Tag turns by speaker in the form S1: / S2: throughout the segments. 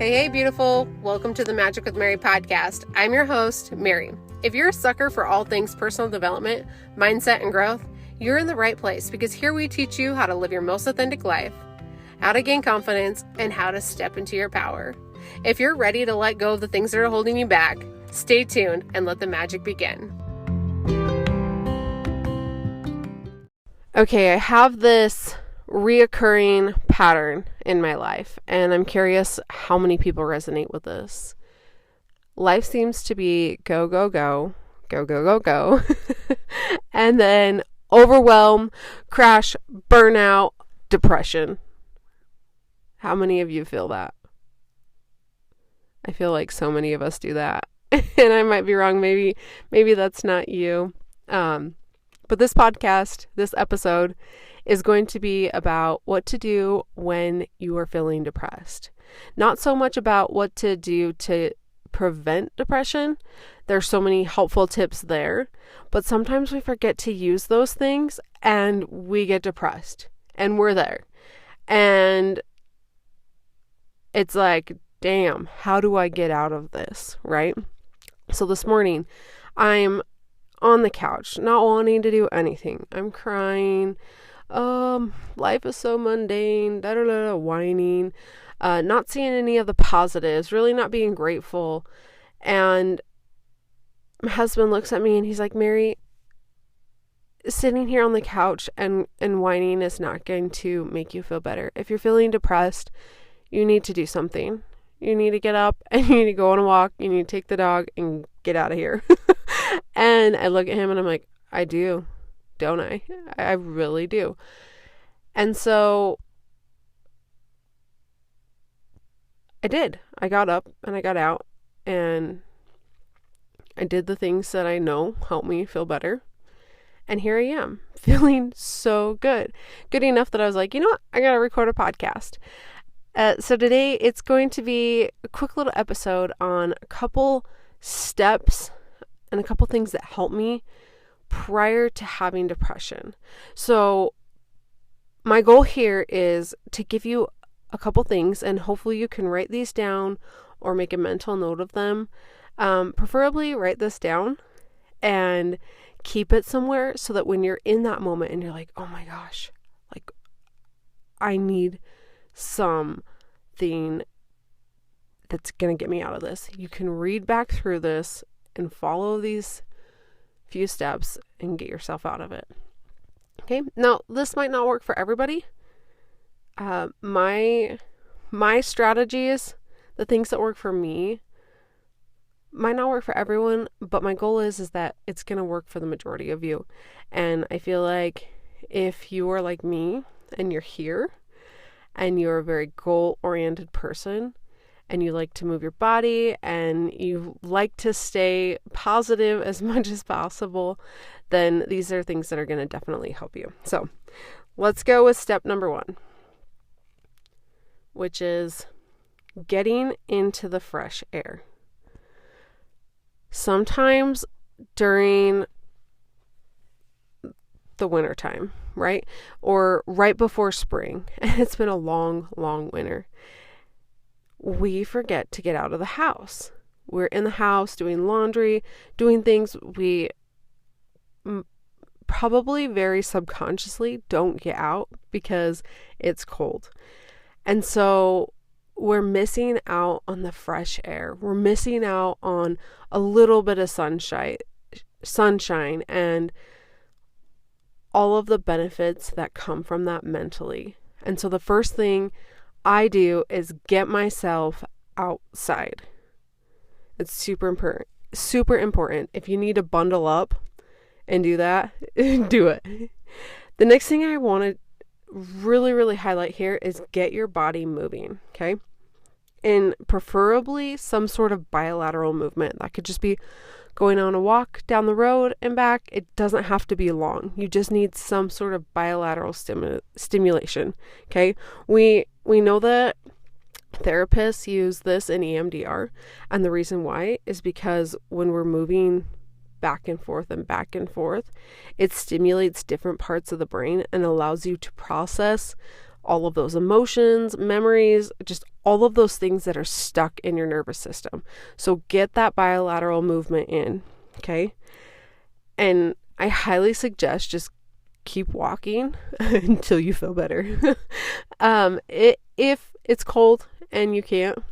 S1: Hey, beautiful. Welcome to the Magic with Mary podcast. I'm your host, Mary. If you're a sucker for all things personal development, mindset, and growth, you're in the right place because here we teach you how to live your most authentic life, how to gain confidence, and how to step into your power. If you're ready to let go of the things that are holding you back, stay tuned and let the magic begin. Okay, I have this reoccurring pattern in my life, and I'm curious how many people resonate with this. Life seems to be go, go, go, go, go, go, go, and then overwhelm, crash, burnout, depression. How many of you feel that? I feel like so many of us do that, and I might be wrong. Maybe that's not you. But this podcast, this episode, is going to be about what to do when you are feeling depressed. Not so much about what to do to prevent depression. There's so many helpful tips there, but sometimes we forget to use those things and we get depressed and we're there. And it's like, damn, how do I get out of this, right? So this morning, I'm on the couch, not wanting to do anything. I'm crying. Life is so mundane, whining, not seeing any of the positives, really not being grateful. And my husband looks at me and he's like, Mary, sitting here on the couch and whining is not going to make you feel better. If you're feeling depressed, you need to do something. You need to get up and you need to go on a walk. You need to take the dog and get out of here. And I look at him and I'm like, I do. Don't I? I really do. And so I did. I got up and I got out and I did the things that I know help me feel better. And here I am, feeling so good. Good enough that I was like, you know what? I got to record a podcast. So today it's going to be a quick little episode on a couple steps and a couple things that help me prior to having depression. So my goal here is to give you a couple things, and hopefully you can write these down or make a mental note of them. Preferably write this down and keep it somewhere so that when you're in that moment and you're like, oh my gosh, like I need something that's going to get me out of this. You can read back through this and follow these few steps and get yourself out of it. Okay. Now, this might not work for everybody. My strategies, the things that work for me, might not work for everyone, but my goal is that it's going to work for the majority of you. And I feel like if you are like me and you're here and you're a very goal-oriented person, and you like to move your body, and you like to stay positive as much as possible, then these are things that are going to definitely help you. So let's go with step number 1, which is getting into the fresh air. Sometimes during the winter time, right? Or right before spring, and it's been a long, long winter, we forget to get out of the house. We're in the house doing laundry, doing things we probably very subconsciously don't get out because it's cold. And so we're missing out on the fresh air. We're missing out on a little bit of sunshine and all of the benefits that come from that mentally. And so the first thing I do is get myself outside. It's super important. If you need to bundle up and do that, do it. The next thing I want to really, really highlight here is get your body moving, okay? And preferably some sort of bilateral movement. That could just be going on a walk down the road and back. It doesn't have to be long. You just need some sort of bilateral stimulation, okay? We know that therapists use this in EMDR, and the reason why is because when we're moving back and forth, it stimulates different parts of the brain and allows you to process all of those emotions, memories, just all of those things that are stuck in your nervous system. So get that bilateral movement in, okay? And I highly suggest just keep walking until you feel better. If it's cold and you can't,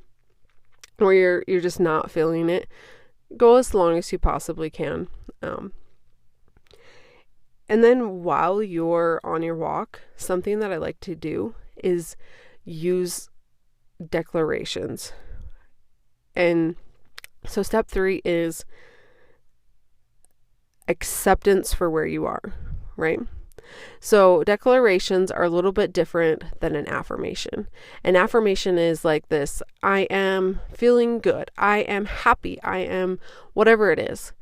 S1: or you're just not feeling it, go as long as you possibly can. And then while you're on your walk, something that I like to do is use declarations. And so step 3 is acceptance for where you are, right? So declarations are a little bit different than an affirmation. An affirmation is like this: I am feeling good, I am happy, I am whatever it is.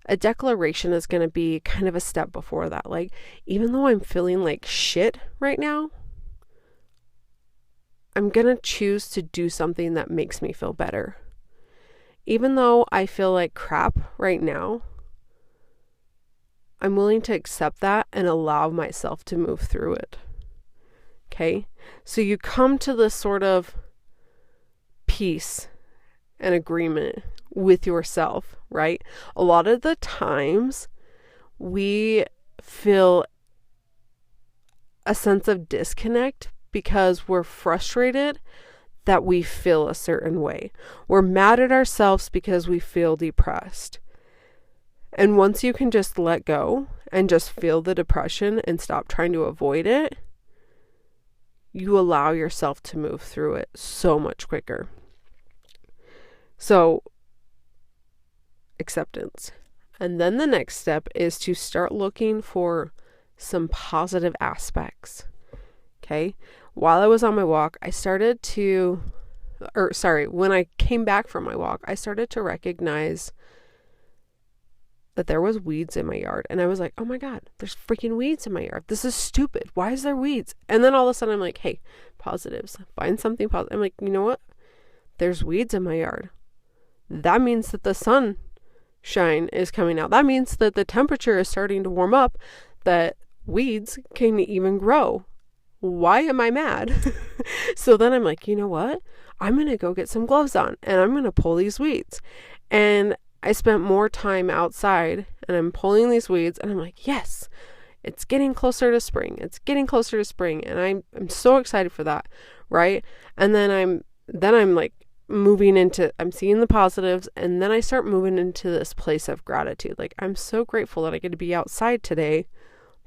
S1: A declaration is going to be kind of a step before that. Like, even though I'm feeling like shit right now, I'm going to choose to do something that makes me feel better. Even though I feel like crap right now, I'm willing to accept that and allow myself to move through it. Okay? So you come to this sort of peace and agreement with yourself, right? A lot of the times we feel a sense of disconnect because we're frustrated that we feel a certain way. We're mad at ourselves because we feel depressed. And once you can just let go and just feel the depression and stop trying to avoid it, you allow yourself to move through it so much quicker. So, acceptance. And then the next step is to start looking for some positive aspects. Okay? While I was on my walk, when I came back from my walk, I started to recognize that there was weeds in my yard. And I was like, oh my God, there's freaking weeds in my yard. This is stupid. Why is there weeds? And then all of a sudden I'm like, hey, positives. Find something positive. I'm like, you know what? There's weeds in my yard. That means that the sunshine is coming out. That means that the temperature is starting to warm up, that weeds can even grow. Why am I mad? So then I'm like, you know what? I'm going to go get some gloves on and I'm going to pull these weeds. And I spent more time outside and I'm pulling these weeds and I'm like, yes, it's getting closer to spring. It's getting closer to spring. And I'm so excited for that. Right. And then I'm like moving into, I'm seeing the positives, and then I start moving into this place of gratitude. Like, I'm so grateful that I get to be outside today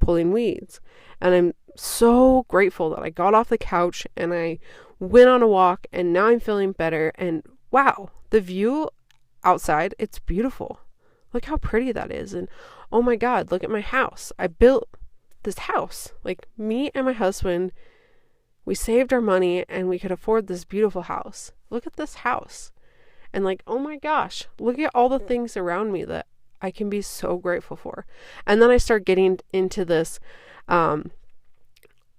S1: pulling weeds. And I'm so grateful that I got off the couch and I went on a walk and now I'm feeling better. And wow, the view outside, it's beautiful. Look how pretty that is. And oh my God, look at my house. I built this house. Like, me and my husband, we saved our money and we could afford this beautiful house. Look at this house. And like, oh my gosh, look at all the things around me that I can be so grateful for. And then I start getting into this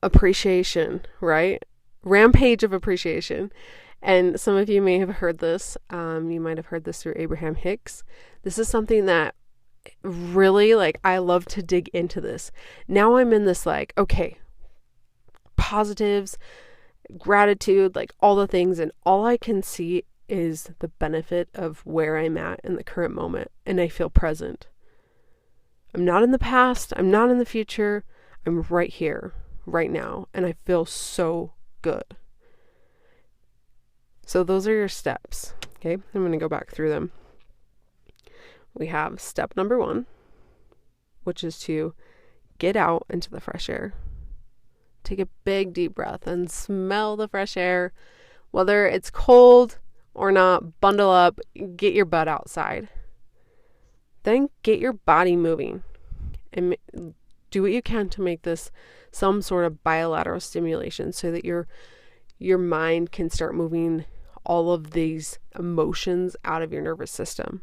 S1: appreciation, right? Rampage of appreciation. And some of you may have heard this. You might have heard this through Abraham Hicks. This is something that really, like, I love to dig into this. Now I'm in this, like, okay, positives, gratitude, like all the things. And all I can see is the benefit of where I'm at in the current moment. And I feel present. I'm not in the past. I'm not in the future. I'm right here, right now. And I feel so good. So those are your steps. Okay, I'm going to go back through them. We have step number 1, which is to get out into the fresh air. Take a big deep breath and smell the fresh air. Whether it's cold or not, bundle up, get your butt outside. Then get your body moving and do what you can to make this some sort of bilateral stimulation so that your mind can start moving all of these emotions out of your nervous system.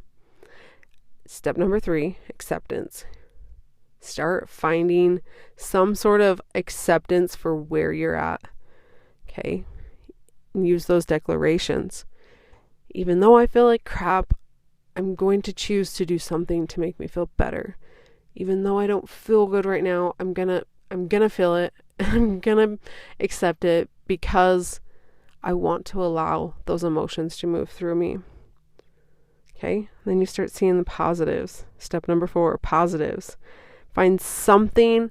S1: Step number 3, acceptance. Start finding some sort of acceptance for where you're at. Okay? Use those declarations. Even though I feel like crap, I'm going to choose to do something to make me feel better. Even though I don't feel good right now, I'm gonna feel it. I'm gonna accept it because I want to allow those emotions to move through me. Okay, then you start seeing the positives. Step number 4, positives. Find something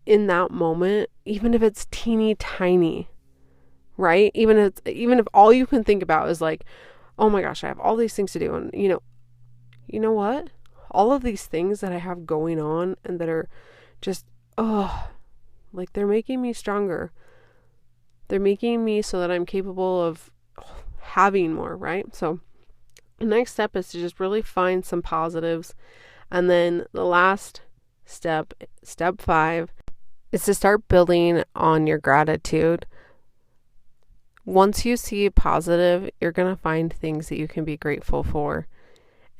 S1: in that moment, even if it's teeny tiny, right? Even if all you can think about is like, oh my gosh, I have all these things to do. And you know what? All of these things that I have going on and that are just, like they're making me stronger. They're making me so that I'm capable of having more, right? So the next step is to just really find some positives. And then the last step, step 5, is to start building on your gratitude. Once you see positive, you're going to find things that you can be grateful for.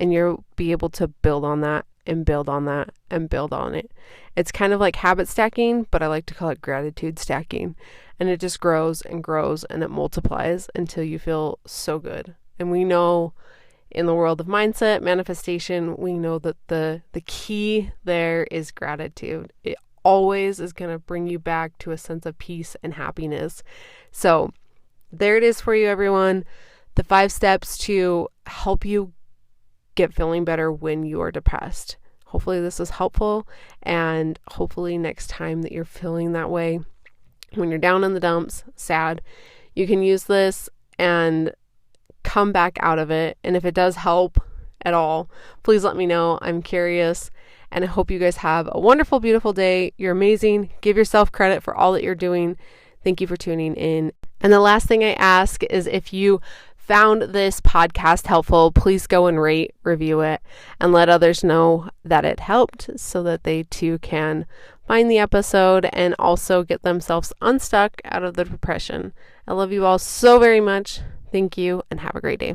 S1: And you'll be able to build on that and build on that and build on it. It's kind of like habit stacking, but I like to call it gratitude stacking. And it just grows and grows and it multiplies until you feel so good. And we know in the world of mindset, manifestation, we know that the key there is gratitude. It always is going to bring you back to a sense of peace and happiness. So there it is for you, everyone. The 5 steps to help you get feeling better when you are depressed. Hopefully this is helpful, and hopefully next time that you're feeling that way, when you're down in the dumps, sad, you can use this and come back out of it. And if it does help at all, please let me know. I'm curious, and I hope you guys have a wonderful, beautiful day. You're amazing. Give yourself credit for all that you're doing. Thank you for tuning in. And the last thing I ask is, if you found this podcast helpful, please go and rate, review it, and let others know that it helped so that they too can find the episode and also get themselves unstuck out of the depression. I love you all so very much. Thank you and have a great day.